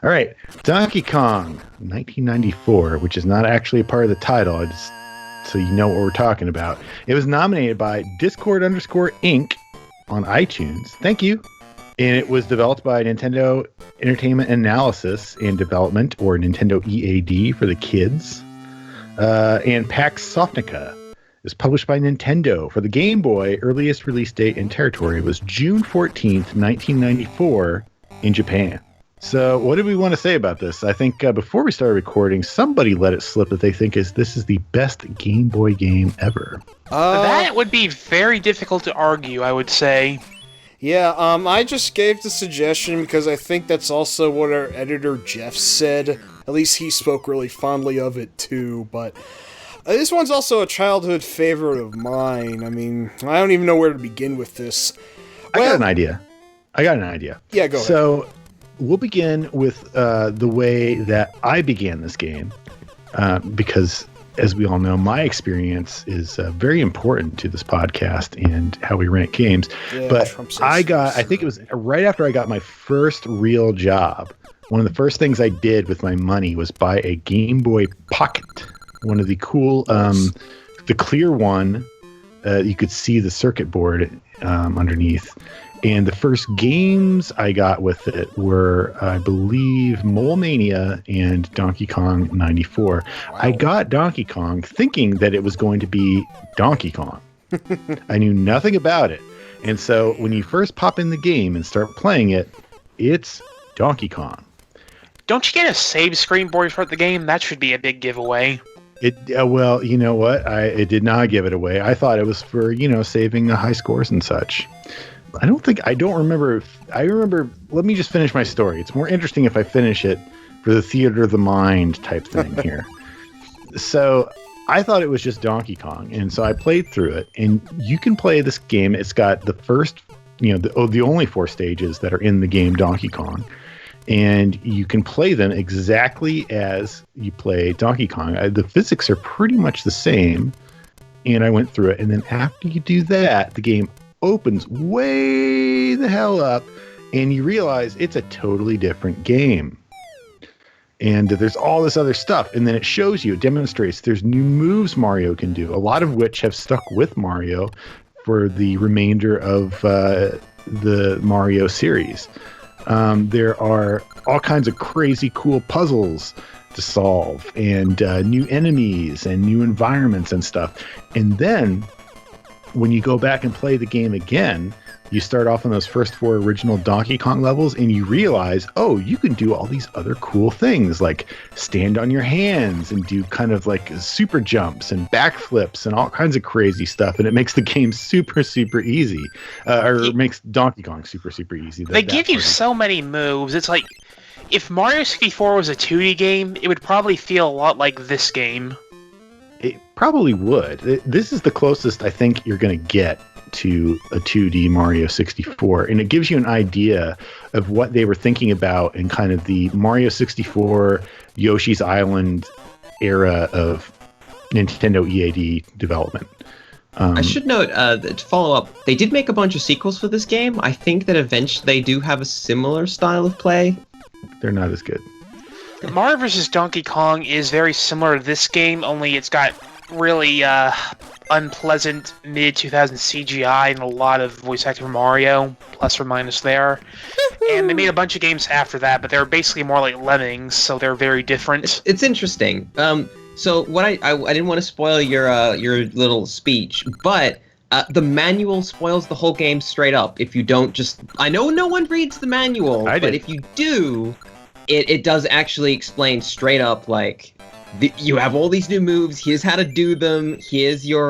All right, Donkey Kong, 1994, which is not actually a part of the title. So you know what we're talking about. It was nominated by Discord _ Inc. on iTunes. Thank you. And it was developed by Nintendo Entertainment Analysis and Development, or Nintendo EAD for the kids. And PAX Softnica. It was published by Nintendo for the Game Boy. Earliest release date and territory was June 14th, 1994 in Japan. So what do we want to say about this? I think before we started recording, somebody let it slip that they think this is the best Game Boy game ever. That would be very difficult to argue, I would say. Yeah, I just gave the suggestion because I think that's also what our editor Jeff said. At least he spoke really fondly of it too, but this one's also a childhood favorite of mine. I mean, I don't even know where to begin with this. Well, I got an idea. Yeah, go ahead. So we'll begin with the way that I began this game, because, as we all know, my experience is very important to this podcast and how we rank games. Yeah, but I think it was right after I got my first real job. One of the first things I did with my money was buy a Game Boy Pocket, one of the cool, the clear one. You could see the circuit board underneath. And the first games I got with it were, I believe, Mole Mania and Donkey Kong 94. Wow. I got Donkey Kong thinking that it was going to be Donkey Kong. I knew nothing about it. And so when you first pop in the game and start playing it, it's Donkey Kong. Don't you get a save screen before you start the game? That should be a big giveaway. Well, you know what? It did not give it away. I thought it was for, saving the high scores and such. I don't remember. I remember. Let me just finish my story. It's more interesting if I finish it for the theater of the mind type thing here. So I thought it was just Donkey Kong. And so I played through it, and you can play this game. It's got the first, the only 4 stages that are in the game Donkey Kong. And you can play them exactly as you play Donkey Kong. The physics are pretty much the same. And I went through it. And then after you do that, the game opens way the hell up, and you realize it's a totally different game. And there's all this other stuff. And then it shows you, it demonstrates there's new moves Mario can do, a lot of which have stuck with Mario for the remainder of the Mario series. There are all kinds of crazy cool puzzles to solve, and new enemies and new environments and stuff. And then when you go back and play the game again, you start off on those first 4 original Donkey Kong levels, and you realize, oh, you can do all these other cool things, like stand on your hands and do kind of like super jumps and backflips and all kinds of crazy stuff. And it makes the game super, super easy, or makes Donkey Kong super, super easy. They give you so many moves. It's like, if Mario 64 was a 2D game, it would probably feel a lot like this game. It probably would. This is the closest I think you're going to get to a 2D Mario 64. And it gives you an idea of what they were thinking about in kind of the Mario 64, Yoshi's Island era of Nintendo EAD development. I should note, to follow up, they did make a bunch of sequels for this game. I think that eventually they do have a similar style of play. They're not as good. Mario vs. Donkey Kong is very similar to this game, only it's got really unpleasant mid-2000s CGI and a lot of voice acting for Mario, plus or minus there. And they made a bunch of games after that, but they're basically more like Lemmings, so they're very different. It's interesting. So what I didn't want to spoil your little speech, but the manual spoils the whole game straight up. If you don't just... I know no one reads the manual, but if you do... It does actually explain straight up, like, you have all these new moves, here's how to do them, here's your,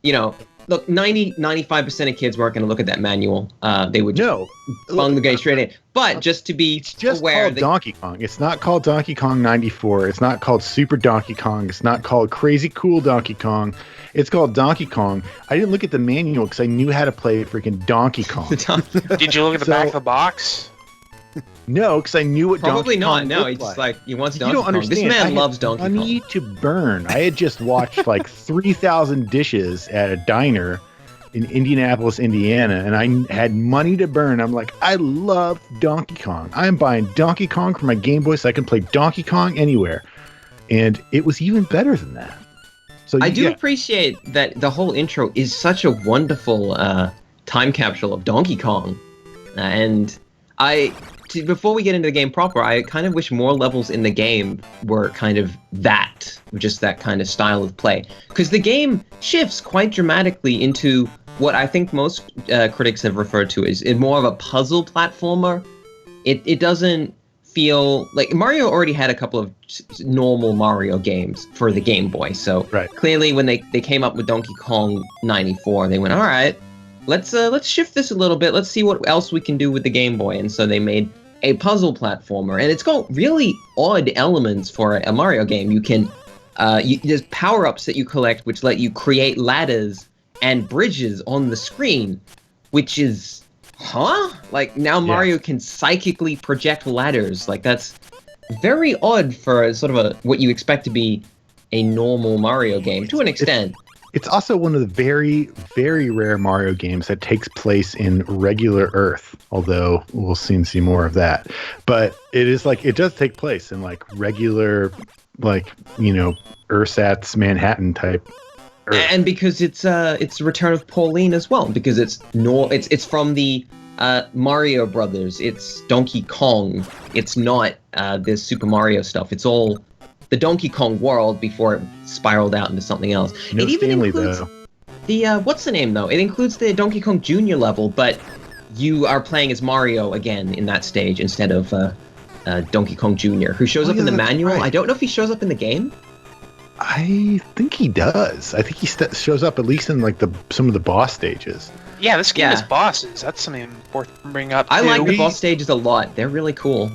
look, 95% of kids weren't going to look at that manual. They would just bung the game straight in. But just to be aware... It's called Donkey Kong. It's not called Donkey Kong 94. It's not called Super Donkey Kong. It's not called Crazy Cool Donkey Kong. It's called Donkey Kong. I didn't look at the manual because I knew how to play freaking Donkey Kong. Did you look at the back of the box? No, because I knew what Probably Donkey not. Kong No, looked he just like. he wants You Donkey don't Kong. understand. This man loves Donkey Kong. Money to burn. I had just watched like 3,000 dishes at a diner, in Indianapolis, Indiana, and I had money to burn. I'm like, I love Donkey Kong. I'm buying Donkey Kong for my Game Boy so I can play Donkey Kong anywhere. And it was even better than that. So I do appreciate that the whole intro is such a wonderful time capsule of Donkey Kong. Before we get into the game proper, I kind of wish more levels in the game were kind of just that kind of style of play. Because the game shifts quite dramatically into what I think most critics have referred to as more of a puzzle platformer. It doesn't feel like Mario already had a couple of normal Mario games for the Game Boy. So clearly when they came up with Donkey Kong 94, they went, all right, let's shift this a little bit. Let's see what else we can do with the Game Boy. And so they made a puzzle platformer, and it's got really odd elements for a Mario game. You can, there's power-ups that you collect which let you create ladders and bridges on the screen, which is, like now Mario can psychically project ladders. Like that's very odd for sort of what you expect to be a normal Mario game to an extent. It's also one of the very, very rare Mario games that takes place in regular Earth, although we'll soon see more of that. But it is like, it does take place in like regular, like, ersatz Manhattan type Earth. And because it's Return of Pauline as well, because it's from the Mario Brothers, it's Donkey Kong, it's not this Super Mario stuff, it's all the Donkey Kong world before it spiraled out into something else. No, it even Stanley, includes though. The what's the name though? It includes the Donkey Kong Jr. level, but you are playing as Mario again in that stage instead of Donkey Kong Jr., who shows up in the manual. Right. I don't know if he shows up in the game. I think he does. I think he shows up at least in like some of the boss stages. Yeah, this game has bosses. That's something worth bringing up. I like the boss stages a lot. They're really cool.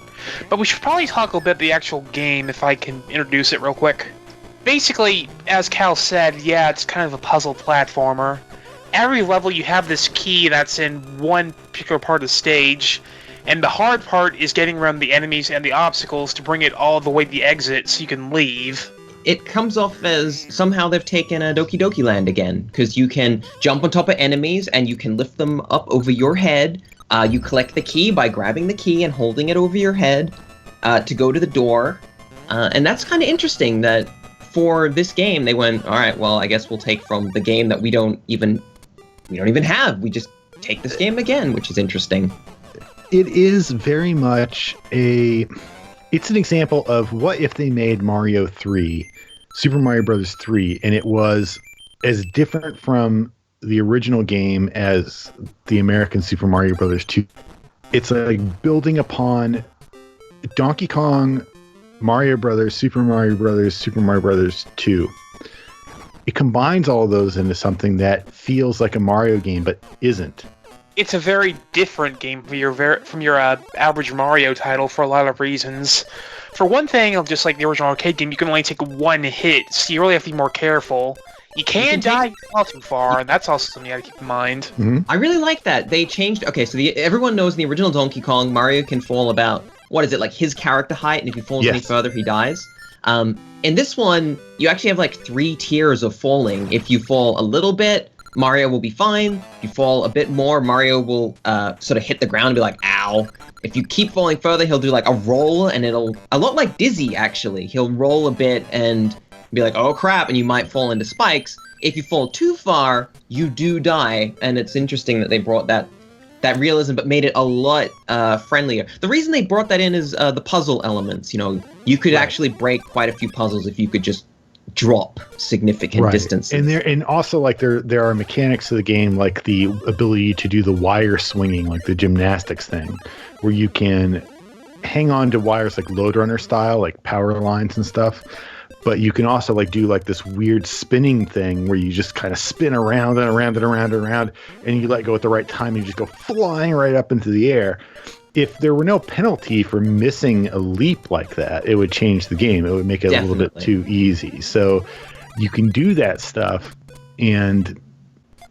But we should probably talk a little bit about the actual game, if I can introduce it real quick. Basically, as Cal said, yeah, it's kind of a puzzle platformer. Every level you have this key that's in one particular part of the stage, and the hard part is getting around the enemies and the obstacles to bring it all the way to the exit so you can leave. It comes off as somehow they've taken a Doki Doki Land again, because you can jump on top of enemies and you can lift them up over your head. You collect the key by grabbing the key and holding it over your head to go to the door. And that's kind of interesting that for this game they went, all right, well, I guess we'll take from the game that we don't even have. We just take this game again, which is interesting. It is very much it's an example of what if they made Mario 3, Super Mario Bros. 3, and it was as different from the original game as the American Super Mario Bros. 2. It's like building upon Donkey Kong, Mario Brothers, Super Mario Brothers, Super Mario Brothers 2. It combines all of those into something that feels like a Mario game, but isn't. It's a very different game from your average Mario title for a lot of reasons. For one thing, just like the original arcade game, you can only take one hit, so you really have to be more careful. You can die if you fall too far, and that's also something you gotta keep in mind. Mm-hmm. I really like that. They changed... Okay, so everyone knows in the original Donkey Kong, Mario can fall about... What is it, like his character height, and if he falls any further, he dies? In this one, you actually have like 3 tiers of falling. If you fall a little bit, Mario will be fine. If you fall a bit more, Mario will sort of hit the ground and be like, ow. If you keep falling further, he'll do like a roll, and it'll... A lot like Dizzy, actually. He'll roll a bit and be like, oh crap, and you might fall into spikes. If you fall too far, you do die, and it's interesting that they brought that realism, but made it a lot friendlier. The reason they brought that in is the puzzle elements. You could actually break quite a few puzzles if you could just drop significant distance. And also like there are mechanics to the game, like the ability to do the wire swinging, like the gymnastics thing, where you can hang on to wires like Lode Runner style, like power lines and stuff. But you can also like do like this weird spinning thing where you just kind of spin around and around and around and around, and you let go at the right time and you just go flying right up into the air. If there were no penalty for missing a leap like that, it would change the game. It would make it a little bit too easy. So you can do that stuff, and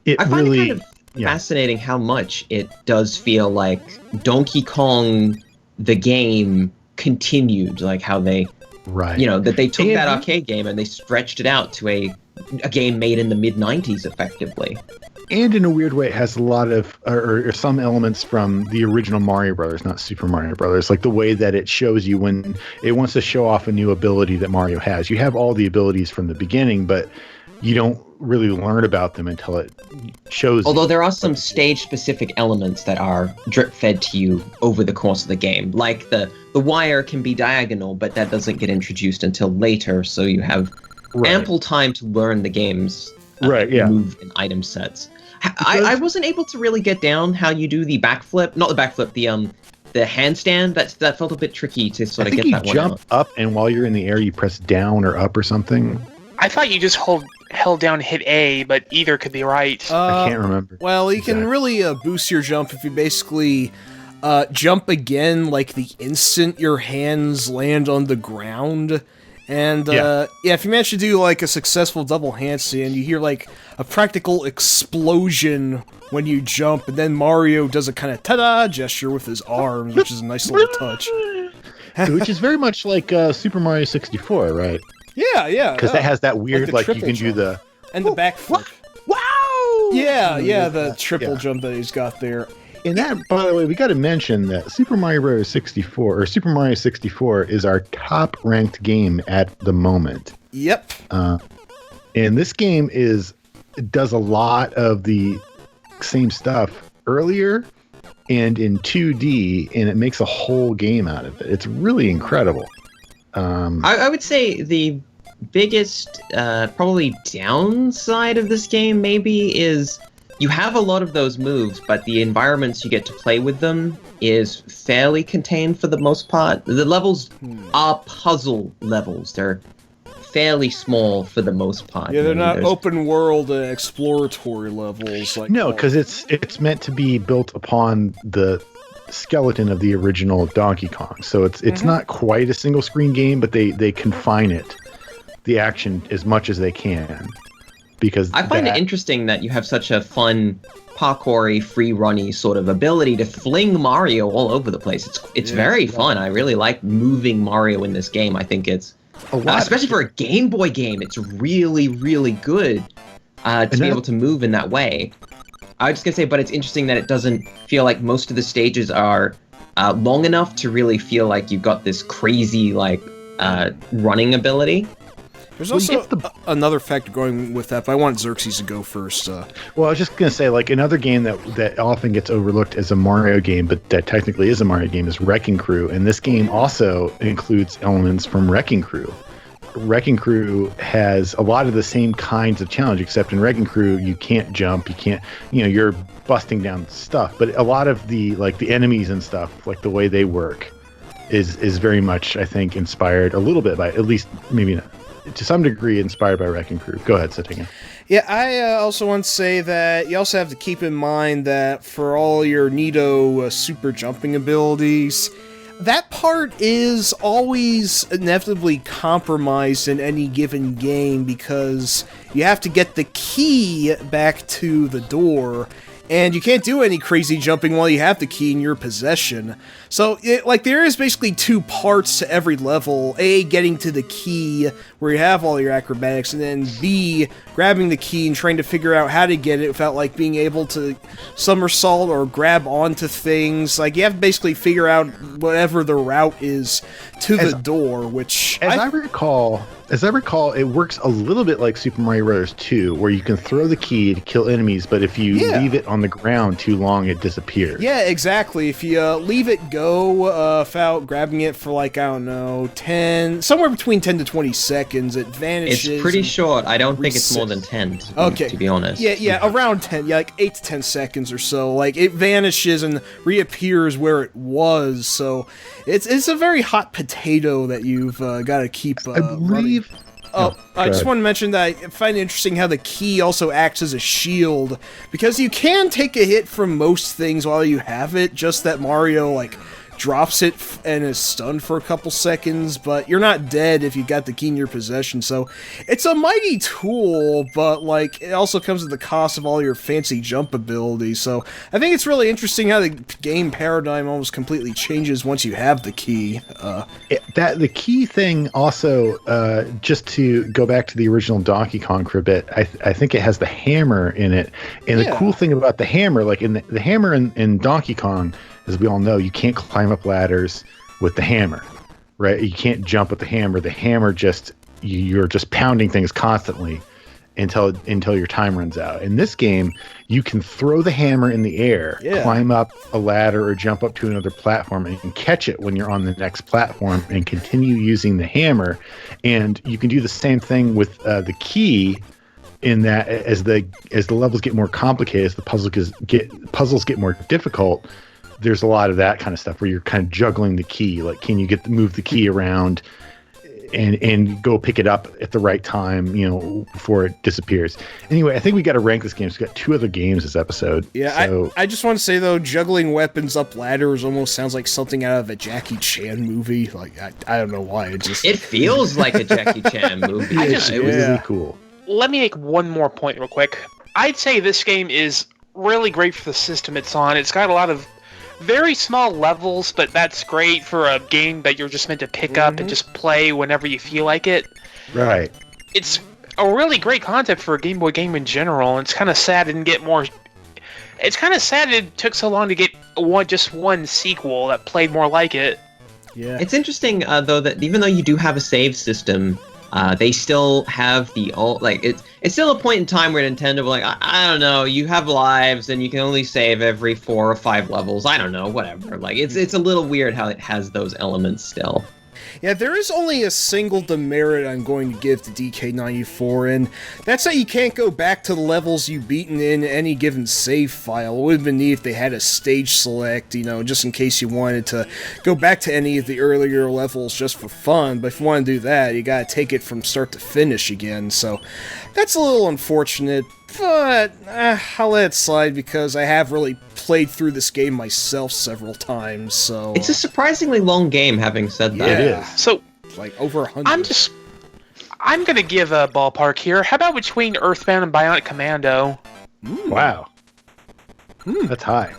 I find it kind of fascinating how much it does feel like Donkey Kong, the game, continued, like how they... Right. That they took that arcade game and they stretched it out to a game made in the mid-90s, effectively. And in a weird way, it has a lot of, or some elements from the original Mario Brothers, not Super Mario Brothers. Like the way that it shows you when it wants to show off a new ability that Mario has. You have all the abilities from the beginning, but you don't really learn about them until it shows. Although there are some stage-specific elements that are drip-fed to you over the course of the game. Like the wire can be diagonal, but that doesn't get introduced until later, so you have ample time to learn the game's move and item sets. I wasn't able to really get down how you do the backflip. Not the backflip, the handstand. That felt a bit tricky to sort of get that one out. You jump up, and while you're in the air, you press down or up or something. I thought you just held down and hit A, but either could be right. I can't remember. Well, you can really boost your jump if you basically jump again, like the instant your hands land on the ground. And, if you manage to do, like, a successful double handstand, you hear, like, a practical explosion when you jump, and then Mario does a kind of ta-da gesture with his arms, which is a nice little touch. Which is very much like Super Mario 64, right? Yeah. Because that has that weird, like you can do the... And the backflip. Wow! Yeah, the triple jump that he's got there. And that, by the way, we got to mention that Super Mario Bros. 64, or Super Mario 64, is our top-ranked game at the moment. Yep. And this game does a lot of the same stuff earlier and in 2D, and it makes a whole game out of it. It's really incredible. I would say the biggest, probably downside of this game maybe is you have a lot of those moves, but the environments you get to play with them is fairly contained for the most part. The levels are puzzle levels. They're fairly small for the most part. Yeah, they're not open world exploratory levels. No, because it's meant to be built upon the skeleton of the original Donkey Kong. So it's not quite a single screen game, but they confine the action as much as they can. Because I find it interesting that you have such a fun parkour-y, free-runny sort of ability to fling Mario all over the place. It's very fun. I really like moving Mario in this game. I think it's, especially for a Game Boy game, it's really, really good to be able to move in that way. I was just going to say, but it's interesting that it doesn't feel like most of the stages are long enough to really feel like you've got this crazy, like, running ability. There's also another factor going with that, but I want Xerxes to go first. Well, I was just going to say, like, another game that often gets overlooked as a Mario game, but that technically is a Mario game, is Wrecking Crew. And this game also includes elements from Wrecking Crew. Wrecking Crew has a lot of the same kinds of challenge, except in Wrecking Crew, you can't jump, you can't, you're busting down stuff. But a lot of the enemies and stuff, like the way they work, is very much, I think, inspired a little bit by, at least maybe not, to some degree, inspired by Wrecking Crew. Go ahead, Sotenga. Yeah, I also want to say that you also have to keep in mind that for all your neato super jumping abilities, that part is always inevitably compromised in any given game because you have to get the key back to the door, and you can't do any crazy jumping while you have the key in your possession. So, there is basically two parts to every level. A, getting to the key, where you have all your acrobatics, and then B, grabbing the key and trying to figure out how to get it without, being able to somersault or grab onto things. You have to basically figure out whatever the route is to the door, which... As I recall, it works a little bit like Super Mario Bros. 2, where you can throw the key to kill enemies, but if you leave it on the ground too long, it disappears. Yeah, exactly. If you leave it go without grabbing it for, somewhere between 10 to 20 seconds, it vanishes. It's pretty short. I don't think it's more than 10, to be honest. Yeah, around 10. Yeah, 8 to 10 seconds or so. It vanishes and reappears where it was, so it's a very hot potato that you've got to keep I believe... running. I just want to mention that I find it interesting how the key also acts as a shield, because you can take a hit from most things while you have it, just that Mario, drops it and is stunned for a couple seconds, but you're not dead if you got the key in your possession, so it's a mighty tool, but, like, it also comes at the cost of all your fancy jump abilities, so I think it's really interesting how the game paradigm almost completely changes once you have the key. The key thing also, just to go back to the original Donkey Kong for a bit, I think it has the hammer in it, and the cool thing about the hammer, like in the hammer in Donkey Kong, as we all know, you can't climb up ladders with the hammer, right? You can't jump with the hammer. The hammer you're just pounding things constantly until your time runs out. In this game, you can throw the hammer in the air, climb up a ladder or jump up to another platform and catch it when you're on the next platform and continue using the hammer. And you can do the same thing with the key, in that as the levels get more complicated, as the puzzles get more difficult, there's a lot of that kind of stuff where you're kind of juggling the key. Like, can you move the key around and go pick it up at the right time, before it disappears. Anyway, I think we got to rank this game. So we got 2 other games this episode. Yeah, so, I just want to say, though, juggling weapons up ladders almost sounds like something out of a Jackie Chan movie. Like, I don't know why. It feels like a Jackie Chan movie. It was really cool. Let me make one more point real quick. I'd say this game is really great for the system it's on. It's got a lot of very small levels, but that's great for a game that you're just meant to pick up and just play whenever you feel like it. Right. It's a really great concept for a Game Boy game in general, and it's kind of sad it didn't get more... It's kind of sad it took so long to get just one sequel that played more like it. Yeah. It's interesting, though, that even though you do have a save system, they still have it's still a point in time where Nintendo were like, I don't know, you have lives and you can only save every 4 or 5 levels. I don't know, whatever. Like, it's a little weird how it has those elements still. Yeah, there is only a single demerit I'm going to give to DK94, and that's that you can't go back to the levels you've beaten in any given save file. It would have been neat if they had a stage select, just in case you wanted to go back to any of the earlier levels just for fun, but if you want to do that, you gotta take it from start to finish again, so that's a little unfortunate. But I'll let it slide because I have really played through this game myself several times, so... It's a surprisingly long game, having said that. Yeah, it is. So, like, over 100. I'm gonna give a ballpark here. How about between Earthbound and Bionic Commando? Wow. That's high.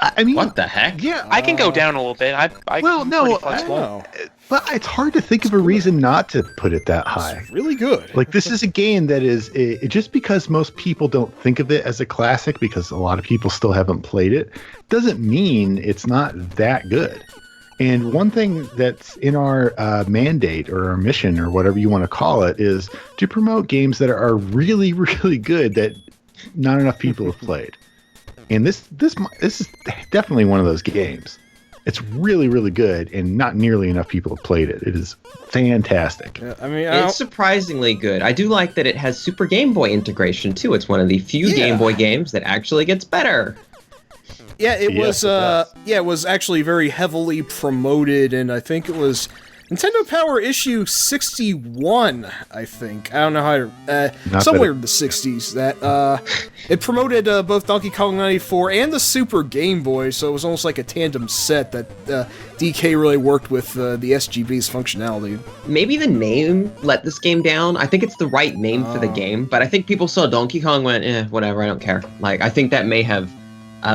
I mean... What the heck? Yeah, I can go down a little bit. I'm pretty flexible. But it's hard to think of a reason not to put it that high. It's really good. Like, this is a game that is, just because most people don't think of it as a classic, because a lot of people still haven't played it, doesn't mean it's not that good. And one thing that's in our mandate or our mission or whatever you want to call it is to promote games that are really, really good that not enough people have played. And this is definitely one of those games. It's really, really good, and not nearly enough people have played it. It is fantastic. Yeah, I mean, it's surprisingly good. I do like that it has Super Game Boy integration, too. It's one of the few Game Boy games that actually gets better. Yeah, it was actually very heavily promoted, and I think it was Nintendo Power issue 61, I think. I don't know how to... somewhere in the 60s. That it promoted both Donkey Kong 94 and the Super Game Boy, so it was almost like a tandem set that DK really worked with the SGB's functionality. Maybe the name let this game down. I think it's the right name for the game, but I think people saw Donkey Kong and went, whatever, I don't care. Like, I think that may have...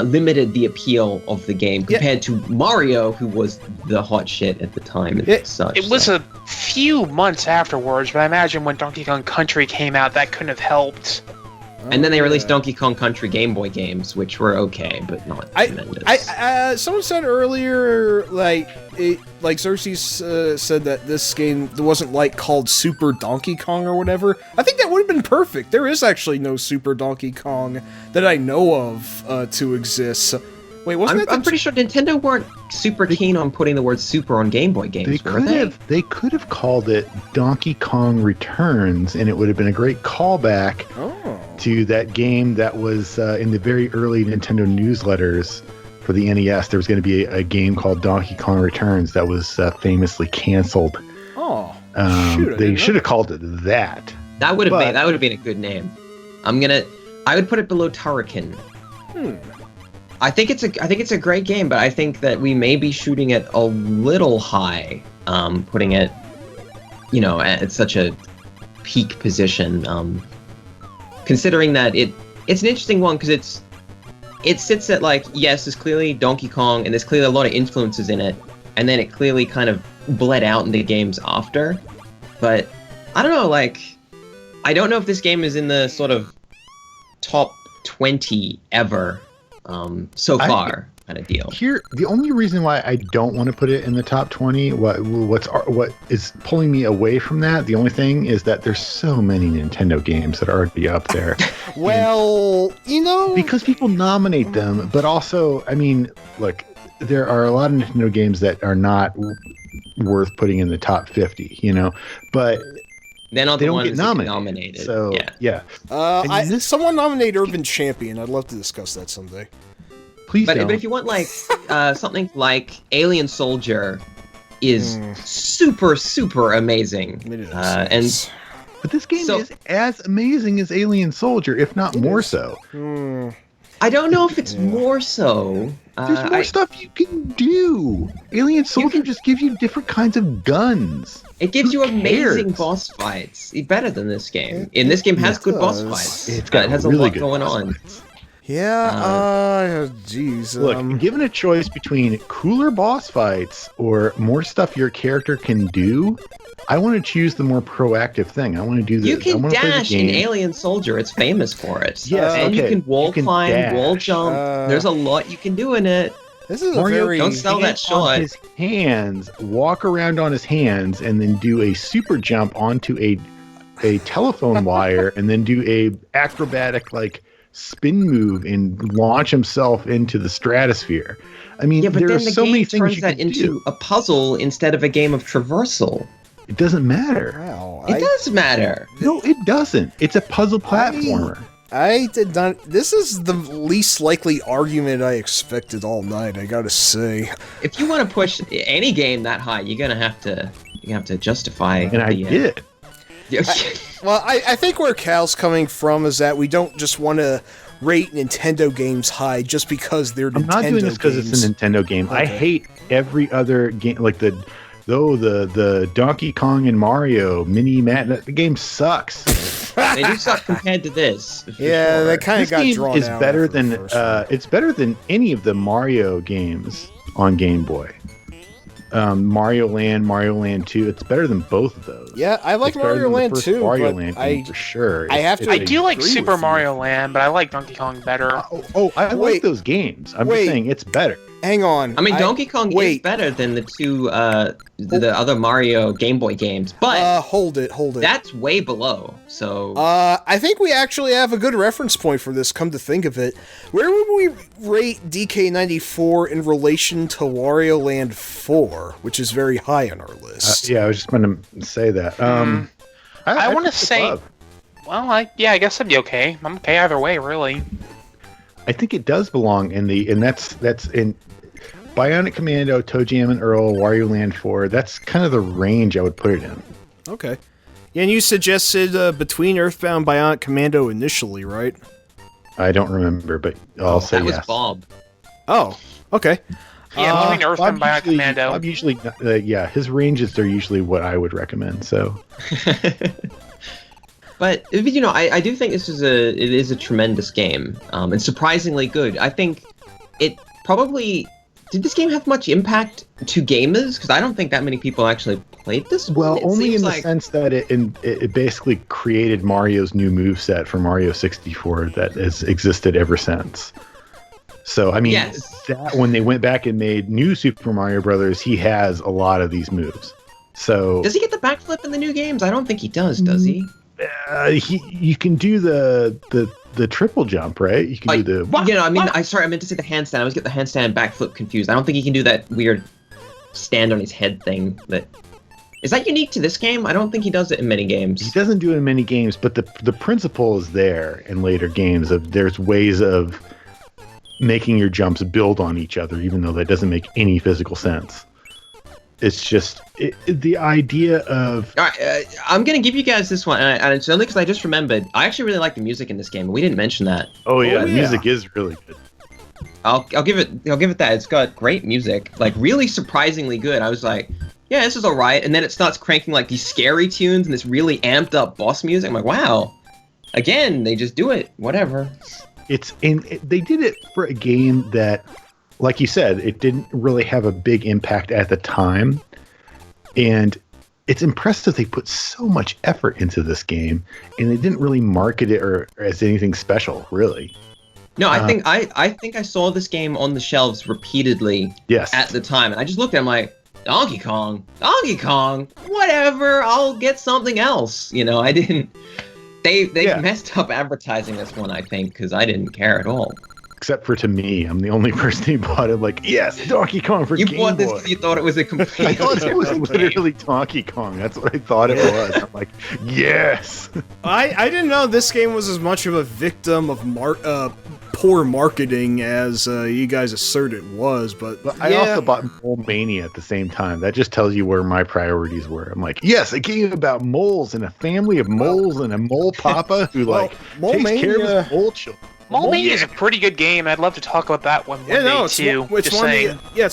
limited the appeal of the game compared to Mario, who was the hot shit at the time and such. It was a few months afterwards, but I imagine when Donkey Kong Country came out, that couldn't have helped. And then they released Donkey Kong Country Game Boy games, which were okay, but not tremendous. Someone said earlier, like Xerxes said that this game wasn't called Super Donkey Kong or whatever. I think that would have been perfect. There is actually no Super Donkey Kong that I know of to exist. So, wait, I'm pretty sure Nintendo weren't super keen on putting the word Super on Game Boy games, were they? They could have called it Donkey Kong Returns, and it would have been a great callback to that game that was in the very early Nintendo newsletters for the NES. There was going to be a game called Donkey Kong Returns that was famously canceled. They should have called it that. That would have been a good name. I would put it below Turrican. I think it's a great game, but I think that we may be shooting it a little high, putting it, at such a peak position. Considering that it's an interesting one because it sits at like, yes, there's clearly Donkey Kong and there's clearly a lot of influences in it, and then it clearly kind of bled out in the games after. But I don't know, like, I don't know if this game is in the sort of top 20 ever so far kind of deal. Here, the only reason why I don't want to put it in the top 20, what is pulling me away from that, the only thing is that there's so many Nintendo games that are already up there. Well, because people nominate them, but also, I mean, look, there are a lot of Nintendo games that are not worth putting in the top 50, but then all they the don't ones get that get nominated. So yeah. Someone nominate Urban Champion. I'd love to discuss that someday. Please but don't. if you want like something like Alien Soldier is super amazing. But this game is as amazing as Alien Soldier, if not more so. I don't know if it's more so. There's more stuff you can do. Alien Soldier just gives you different kinds of guns. It gives you amazing boss fights. Better than this game. And this game has good boss fights. It has really a lot good going on. Fights. Yeah, geez. Look, given a choice between cooler boss fights or more stuff your character can do, I want to choose the more proactive thing. I want to do the. You can dash in game. Alien Soldier. It's famous for it. Yes, and you can wall climb, dash. wall jump. There's a lot you can do in it. This is Mario don't sell that short. His hands, walk around on his hands, and then do a super jump onto a telephone wire, and then do a acrobatic spin move and launch himself into the stratosphere. I mean, but there then are the so game many things turns you that can into do. a puzzle instead of a game of traversal. It doesn't matter. Wow, It does matter. No, it doesn't. It's a puzzle platformer. I did not. This is the least likely argument I expected all night. I gotta say. If you want to push any game that high, you're gonna have to justify. And I did. Well, I think where Cal's coming from is that we don't just want to rate Nintendo games high just because they're Nintendo games. I'm not doing this because it's a Nintendo game. Okay. I hate every other game, like the Donkey Kong and Mario the game sucks. They do suck compared to this. Yeah, sure. they kind of got game drawn is out. Better than it's better than any of the Mario games on Game Boy. Mario Land 2. It's better than both of those. Yeah, I like Mario Land 2. Mario Land game for sure. I do like Super Mario Land, but I like Donkey Kong better. I like those games. I'm just saying it's better. Hang on. I mean, Donkey Kong is better than the two the other Mario Game Boy games, but hold it. That's way below. So I think we actually have a good reference point for this. Come to think of it, where would we rate DK94 in relation to Wario Land 4, which is very high on our list? Yeah, I was just going to say that. I want to say, well, I guess that'd be okay. I'm okay either way, really. I think it does belong in that's in Bionic Commando, Toe Jam and Earl, Wario Land 4. That's kind of the range I would put it in. Okay. Yeah, and you suggested Between Earthbound Bionic Commando initially, right? I don't remember, but I'll say that yes. was Bob. Oh, okay. Yeah, Between Earthbound Bionic Commando. Bob usually, his ranges are usually what I would recommend. So. But I do think it is a tremendous game, and surprisingly good. I think it probably did. This game have much impact to gamers? Because I don't think that many people actually played this. Well, only in the sense that it basically created Mario's new moveset for Mario 64 that has existed ever since. So I mean, that when they went back and made new Super Mario Brothers, he has a lot of these moves. So does he get the backflip in the new games? I don't think he does he? You can do the triple jump, right? You can do the. I meant to say the handstand. I always get the handstand and backflip confused. I don't think he can do that weird stand on his head thing. Is that unique to this game? I don't think he does it in many games. He doesn't do it in many games, but the principle is there in later games. There's ways of making your jumps build on each other, even though that doesn't make any physical sense. It's just the idea of. All right, I'm gonna give you guys this one, and it's only because I just remembered. I actually really like the music in this game, and we didn't mention that. Oh yeah, the music is really good. I'll give it that. It's got great music, like really surprisingly good. I was like, yeah, this is alright. And then it starts cranking like these scary tunes and this really amped up boss music. I'm like, wow. Again, they just do it. Whatever. They did it for a game that, like you said, it didn't really have a big impact at the time. And it's impressive they put so much effort into this game, and they didn't really market it or as anything special, really. No, I think I saw this game on the shelves repeatedly at the time, and I just looked at it, I'm like, Donkey Kong, whatever, I'll get something else. You know, I didn't. They messed up advertising this one, I think, because I didn't care at all. Except for to me, I'm the only person who bought it. Like, yes, Donkey Kong for Game Boy. You bought this because you thought it was a complete. I thought it was literally Donkey Kong. That's what I thought it was. I'm like, yes. I didn't know this game was as much of a victim of poor marketing as you guys assert it was. But I also bought Mole Mania at the same time. That just tells you where my priorities were. I'm like, yes, a game about moles and a family of moles and a mole papa who takes care of his mole children. Mole Mania is a pretty good game. I'd love to talk about that one day, too. It's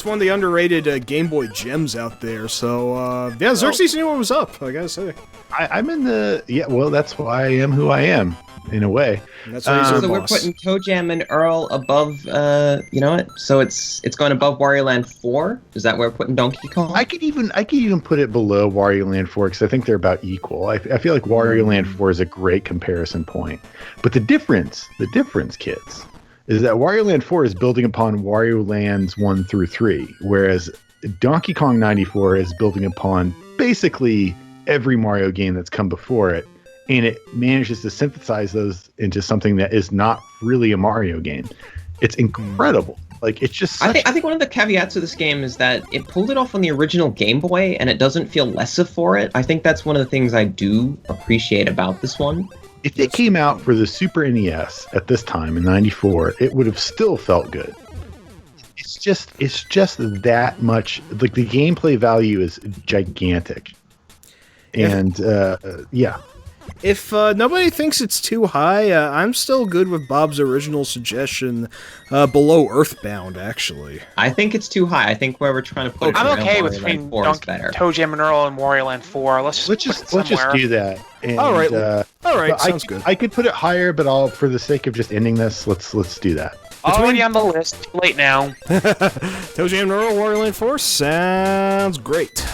one of the underrated Game Boy gems out there. So, Xerxes knew what was up, I gotta say. I'm in the... Yeah, well, that's why I am who I am, in a way. And that's why he's so we're putting Toe Jam and Earl above, you know what? So it's going above Wario Land 4? Is that where we're putting Donkey Kong? I could even put it below Wario Land 4 because I think they're about equal. I feel like Wario Land 4 is a great comparison point. But the difference, kids, is that Wario Land 4 is building upon Wario Lands 1 through 3, whereas Donkey Kong 94 is building upon basically every Mario game that's come before it. And it manages to synthesize those into something that is not really a Mario game. It's incredible. Like, it's just I think one of the caveats of this game is that it pulled it off on the original Game Boy, and it doesn't feel lesser for it. I think that's one of the things I do appreciate about this one. If it came out for the Super NES at this time in '94, it would have still felt good. It's just that much. Like, the gameplay value is gigantic. And yeah. If nobody thinks it's too high, I'm still good with Bob's original suggestion below Earthbound, actually. I think it's too high. I think where we're trying to put it I'm okay with between Toe Jam and Earl and Wario Land 4. Let's just do that. And, all right, sounds good. I could put it higher, but for the sake of just ending this, let's do that. Already on the list. Too late now. Toe Jam and Earl, Wario Land 4 sounds great.